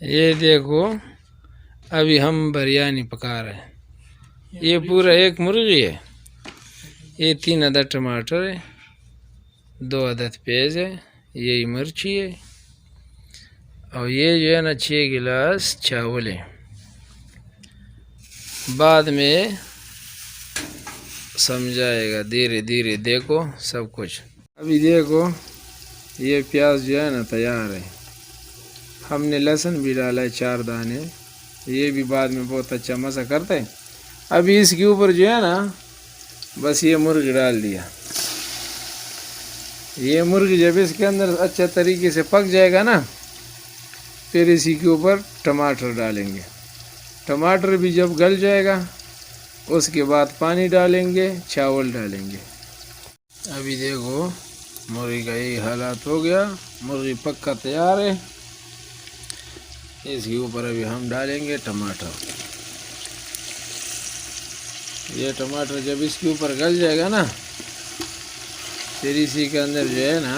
ये देखो अभी हम बिरयानी पका रहे हैं। ये पूरा एक मुर्गी है, ये 3 अदद टमाटर है, 2 अदद प्याज है, यही मिर्ची है, और ये जो है ना 6 गिलास चावल है। बाद में समझाएगा, धीरे धीरे देखो सब कुछ। अभी देखो ये प्याज जो है ना तैयार है। हमने लहसुन भी डाला है 4 दाने, ये भी बाद में बहुत अच्छा मज़ा करता है। अभी इसके ऊपर जो है ना बस ये मुर्गी डाल दिया। ये मुर्गी जब इसके अंदर अच्छा तरीके से पक जाएगा ना, फिर इसी के ऊपर टमाटर डालेंगे। टमाटर भी जब गल जाएगा उसके बाद पानी डालेंगे, चावल डालेंगे। अभी देखो मुर्गी का यही हालात हो गया, मुर्गी पक्का तैयार है। इसके ऊपर अभी हम डालेंगे टमाटर। ये टमाटर जब इसके ऊपर गल जाएगा ना, फिर इसी के अंदर जो है ना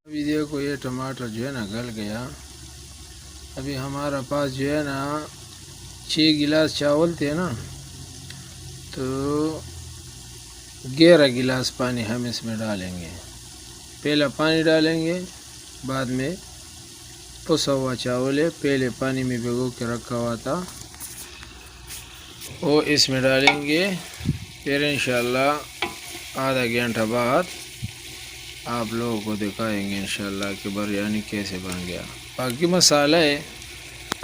अभी देखो ये टमाटर जो है ना गल गया। अभी हमारा पास जो है ना 6 गिलास चावल थे ना, तो 11 गिलास पानी हम इसमें डालेंगे। पहला पानी डालेंगे, बाद में पुसा हुआ चावल है, पहले पानी में भिगो के रखा हुआ था वो इसमें डालेंगे। फिर इंशाल्लाह आधा घंटा बाद आप लोगों को दिखाएंगे इंशाल्लाह कि बिरयानी कैसे बन गया। बाकी मसाला है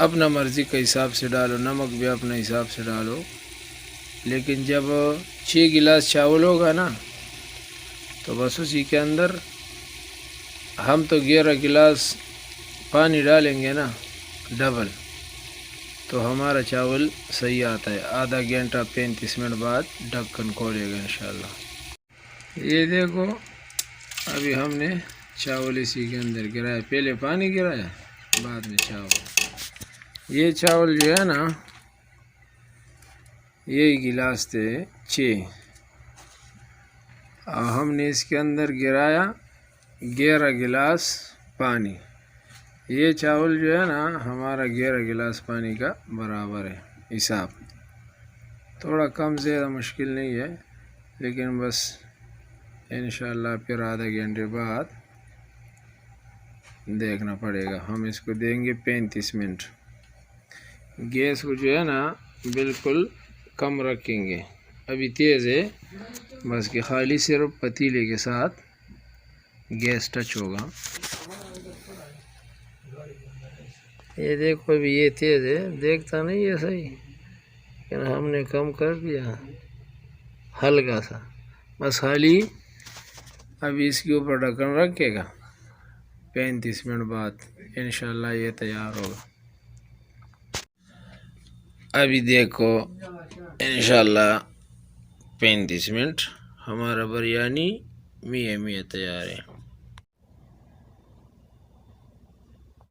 अपना मर्ज़ी के हिसाब से डालो, नमक भी अपने हिसाब से डालो। लेकिन जब 6 गिलास चावल होगा ना, तो बस उसी के अंदर हम तो 11 गिलास पानी डालेंगे ना डबल, तो हमारा चावल सही आता है। आधा घंटा 35 मिनट बाद ढक्कन खोलेगा इंशाल्लाह। ये देखो अभी हमने चावल इसी के अंदर गिराया, पहले पानी गिराया बाद में चावल। ये चावल जो है ना यही गिलास थे 6, और हमने इसके अंदर गिराया 11 गिलास पानी। ये चावल जो है ना हमारा 11 गिलास पानी का बराबर है हिसाब। थोड़ा कम ज़्यादा मुश्किल नहीं है, लेकिन बस इंशाल्लाह फिर आधे घंटे बाद देखना पड़ेगा। हम इसको देंगे 35 मिनट। गैस को जो है ना बिल्कुल कम रखेंगे, अभी तेज़ है, बस कि खाली सिर्फ पतीले के साथ गैस टच होगा। ये देखो अभी ये तेज़ है, देखता नहीं है सही, लेकिन हमने कम कर दिया हल्का सा, बस खाली अभी इसके ऊपर ढक्कन रखेगा। 35 मिनट बाद इंशाल्लाह ये तैयार होगा। अभी देखो इंशाल्लाह 35 मिनट हमारा बिरयानी मियाँ तैयार है।